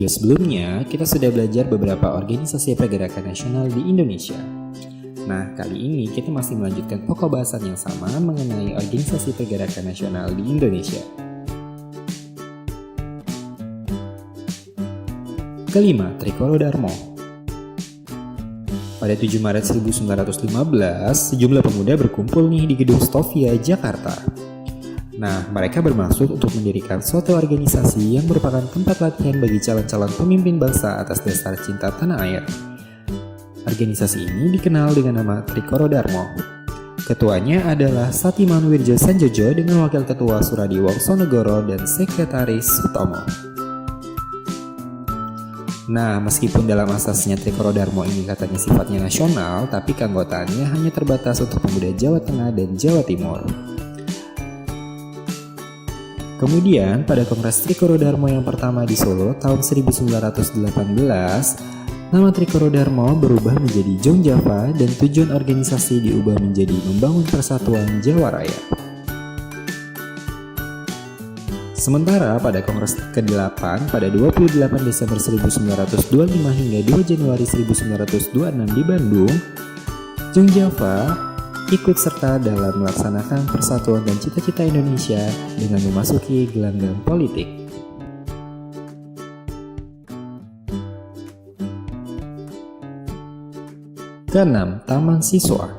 Sebelumnya, kita sudah belajar beberapa organisasi pergerakan nasional di Indonesia. Nah, kali ini kita masih melanjutkan pokok bahasan yang sama mengenai organisasi pergerakan nasional di Indonesia. Kelima, Trikoro Darmo. Pada 7 Maret 1915, sejumlah pemuda berkumpul di gedung Stovia, Jakarta. Nah, mereka bermaksud untuk mendirikan suatu organisasi yang merupakan tempat latihan bagi calon-calon pemimpin bangsa atas dasar cinta tanah air. Organisasi ini dikenal dengan nama Trikoro Darmo. Ketuanya adalah Satiman Wirjo Sanjojo dengan Wakil Ketua Suradi Wongsonegoro dan Sekretaris Sutomo. Nah, meskipun dalam asasnya Trikoro Darmo ini katanya sifatnya nasional, tapi keanggotaannya hanya terbatas untuk pemuda Jawa Tengah dan Jawa Timur. Kemudian, pada Kongres Trikoro Darmo yang pertama di Solo tahun 1918, nama Trikoro Darmo berubah menjadi Jong Java dan tujuan organisasi diubah menjadi membangun persatuan Jawa Raya. Sementara pada Kongres ke-8 pada 28 Desember 1925 hingga 2 Januari 1926 di Bandung, Jong Java ikut serta dalam melaksanakan persatuan dan cita-cita Indonesia dengan memasuki gelanggang politik. Keenam, Taman Siswa.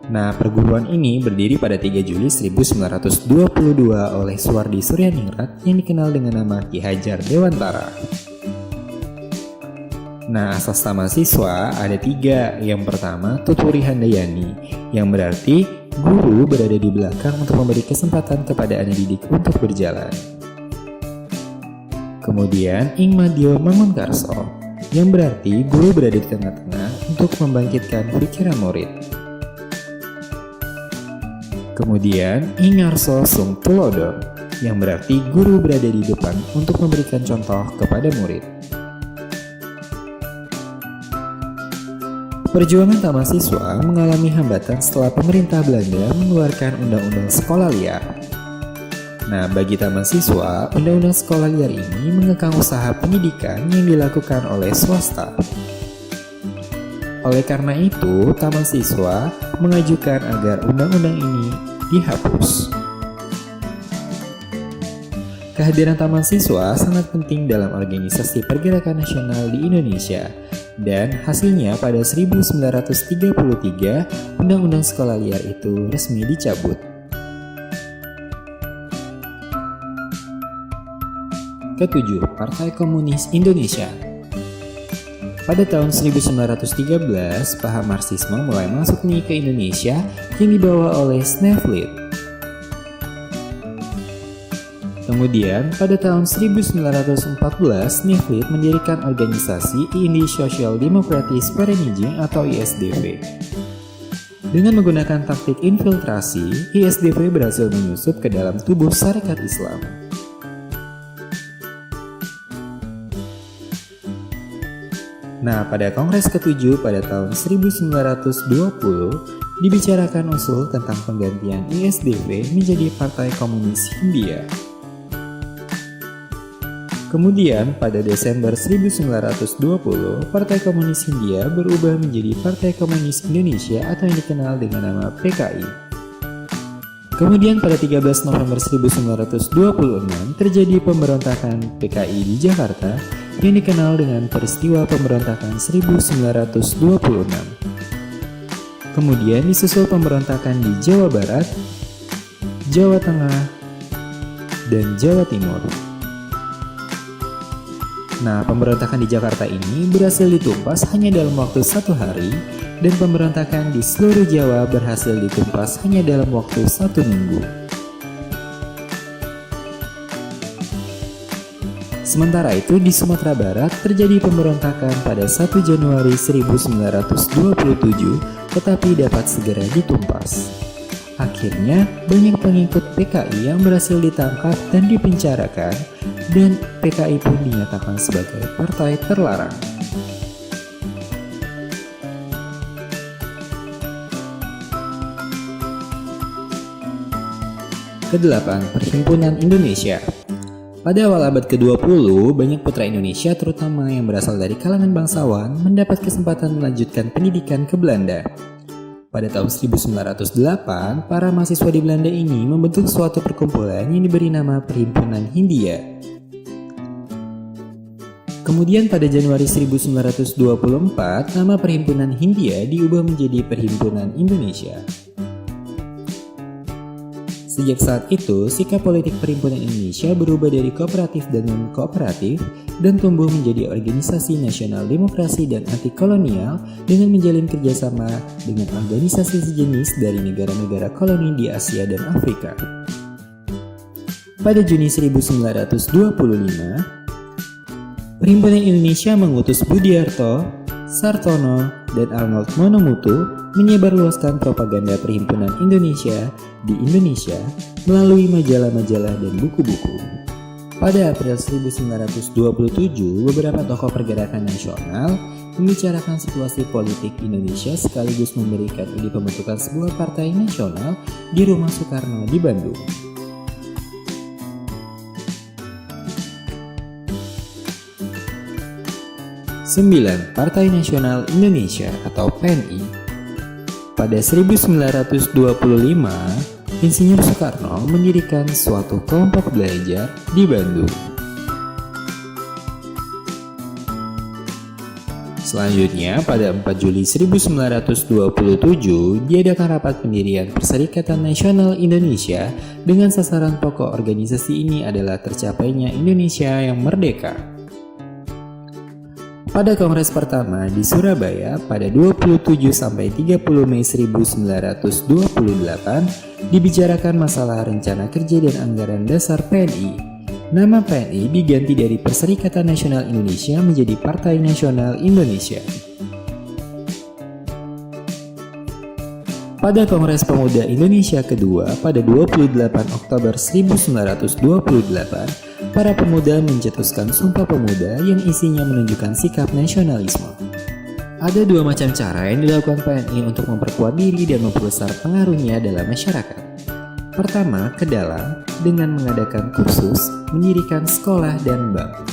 Nah, perguruan ini berdiri pada 3 Juli 1922 oleh Suwardi Suryaningrat yang dikenal dengan nama Ki Hajar Dewantara. Nah, asas taman siswa ada 3. Yang pertama, Tuturi Handayani, yang berarti guru berada di belakang untuk memberi kesempatan kepada anak didik untuk berjalan. Kemudian, Ing Madyo Mangunkarso, yang berarti guru berada di tengah-tengah untuk membangkitkan pikiran murid. Kemudian, Ing Ngarso Sung Tulodo, yang berarti guru berada di depan untuk memberikan contoh kepada murid. Perjuangan taman siswa mengalami hambatan setelah pemerintah Belanda mengeluarkan Undang-Undang Sekolah Liar. Nah, bagi taman siswa, Undang-Undang Sekolah Liar ini mengekang usaha pendidikan yang dilakukan oleh swasta. Oleh karena itu, taman siswa mengajukan agar undang-undang ini dihapus. Kehadiran taman siswa sangat penting dalam organisasi pergerakan nasional di Indonesia. Dan hasilnya pada 1933, Undang-Undang Sekolah Liar itu resmi dicabut. Ketujuh, Partai Komunis Indonesia. Pada tahun 1913, paham Marxisme mulai masuk ke Indonesia yang dibawa oleh Sneflit. Kemudian, pada tahun 1914, Sneflit mendirikan organisasi Indi Social Democratic Vereniging atau ISDV. Dengan menggunakan taktik infiltrasi, ISDV berhasil menyusup ke dalam tubuh Sarekat Islam. Nah, pada Kongres ke-7 pada tahun 1920, dibicarakan usul tentang penggantian ISDV menjadi Partai Komunis Hindia. Kemudian, pada Desember 1920, Partai Komunis Hindia berubah menjadi Partai Komunis Indonesia atau yang dikenal dengan nama PKI. Kemudian pada 13 November 1926 terjadi pemberontakan PKI di Jakarta yang dikenal dengan peristiwa pemberontakan 1926. Kemudian disusul pemberontakan di Jawa Barat, Jawa Tengah, dan Jawa Timur. Nah, pemberontakan di Jakarta ini berhasil ditumpas hanya dalam waktu 1 hari, dan pemberontakan di seluruh Jawa berhasil ditumpas hanya dalam waktu 1 minggu. Sementara itu di Sumatera Barat terjadi pemberontakan pada 1 Januari 1927, tetapi dapat segera ditumpas. Akhirnya, banyak pengikut PKI yang berhasil ditangkap dan dipenjarakan, dan PKI pun dinyatakan sebagai partai terlarang. Kedelapan, Perhimpunan Indonesia. Pada awal abad ke-20, banyak putra Indonesia terutama yang berasal dari kalangan bangsawan mendapat kesempatan melanjutkan pendidikan ke Belanda. Pada tahun 1908, para mahasiswa di Belanda ini membentuk suatu perkumpulan yang diberi nama Perhimpunan Hindia. Kemudian pada Januari 1924, nama Perhimpunan Hindia diubah menjadi Perhimpunan Indonesia. Sejak saat itu, sikap politik Perhimpunan Indonesia berubah dari kooperatif dan non-kooperatif dan tumbuh menjadi organisasi nasional demokrasi dan anti-kolonial dengan menjalin kerjasama dengan organisasi sejenis dari negara-negara koloni di Asia dan Afrika. Pada Juni 1925, Perhimpunan Indonesia mengutus Budiarto, Sartono, dan Arnold Monomutu menyebarluaskan propaganda Perhimpunan Indonesia di Indonesia melalui majalah-majalah dan buku-buku. Pada April 1927, beberapa tokoh pergerakan nasional membicarakan situasi politik Indonesia sekaligus memberikan ide pembentukan sebuah partai nasional di Rumah Soekarno di Bandung. Sembilan, Partai Nasional Indonesia atau PNI. Pada 1925, Insinyur Soekarno mendirikan suatu kelompok belajar di Bandung. Selanjutnya, pada 4 Juli 1927, diadakan rapat pendirian Perserikatan Nasional Indonesia dengan sasaran pokok organisasi ini adalah tercapainya Indonesia yang merdeka. Pada Kongres pertama di Surabaya pada 27–30 Mei 1928 dibicarakan masalah rencana kerja dan anggaran dasar PNI. Nama PNI diganti dari Perserikatan Nasional Indonesia menjadi Partai Nasional Indonesia. Pada Kongres Pemuda Indonesia kedua pada 28 Oktober 1928, para pemuda mencetuskan Sumpah Pemuda yang isinya menunjukkan sikap nasionalisme. Ada dua macam cara yang dilakukan PNI untuk memperkuat diri dan memperbesar pengaruhnya dalam masyarakat. Pertama, ke dalam dengan mengadakan kursus, mendirikan sekolah dan bank.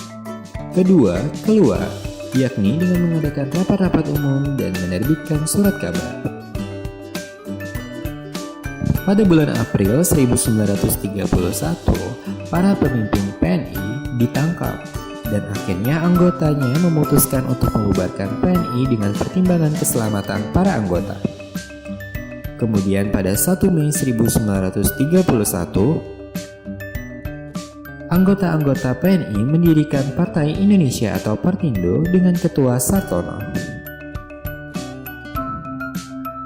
Kedua, keluar, yakni dengan mengadakan rapat-rapat umum dan menerbitkan surat kabar. Pada bulan April 1931, para pemimpin PNI ditangkap dan akhirnya anggotanya memutuskan untuk membubarkan PNI dengan pertimbangan keselamatan para anggota. Kemudian pada 1 Mei 1931, anggota-anggota PNI mendirikan Partai Indonesia atau Partindo dengan Ketua Sartono.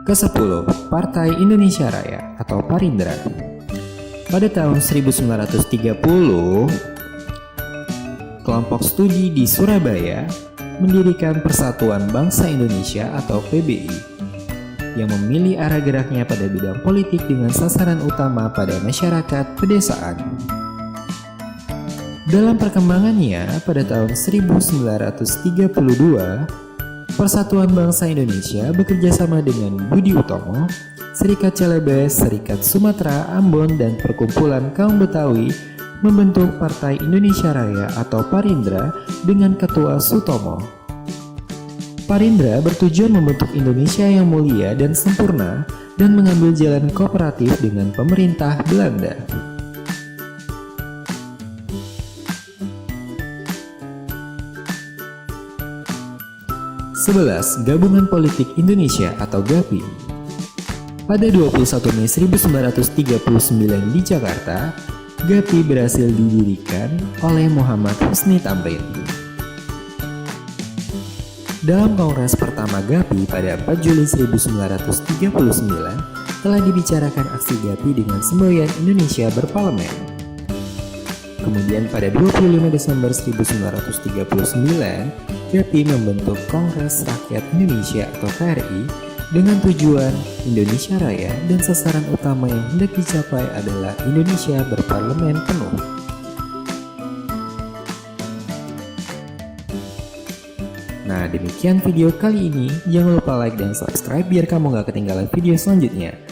Ke-10, Partai Indonesia Raya atau Parindra. Pada tahun 1930, kelompok studi di Surabaya mendirikan Persatuan Bangsa Indonesia atau PBI yang memilih arah geraknya pada bidang politik dengan sasaran utama pada masyarakat pedesaan. Dalam perkembangannya, pada tahun 1932, Persatuan Bangsa Indonesia bekerja sama dengan Budi Utomo, Serikat Celebes, Serikat Sumatera, Ambon, dan Perkumpulan Kaum Betawi membentuk Partai Indonesia Raya atau Parindra dengan Ketua Sutomo. Parindra bertujuan membentuk Indonesia yang mulia dan sempurna dan mengambil jalan kooperatif dengan pemerintah Belanda. Sebelas, Gabungan Politik Indonesia atau GAPI. Pada 21 Mei 1939 di Jakarta, GAPI berhasil didirikan oleh Muhammad Husni Tamrin. Dalam kongres pertama GAPI pada 4 Juli 1939, telah dibicarakan aksi GAPI dengan semboyan Indonesia berparlemen. Kemudian pada 25 Desember 1939, GAPI membentuk Kongres Rakyat Indonesia atau KRI dengan tujuan Indonesia Raya dan sasaran utama yang hendak dicapai adalah Indonesia berparlemen penuh. Nah, demikian video kali ini. Jangan lupa like dan subscribe biar kamu gak ketinggalan video selanjutnya.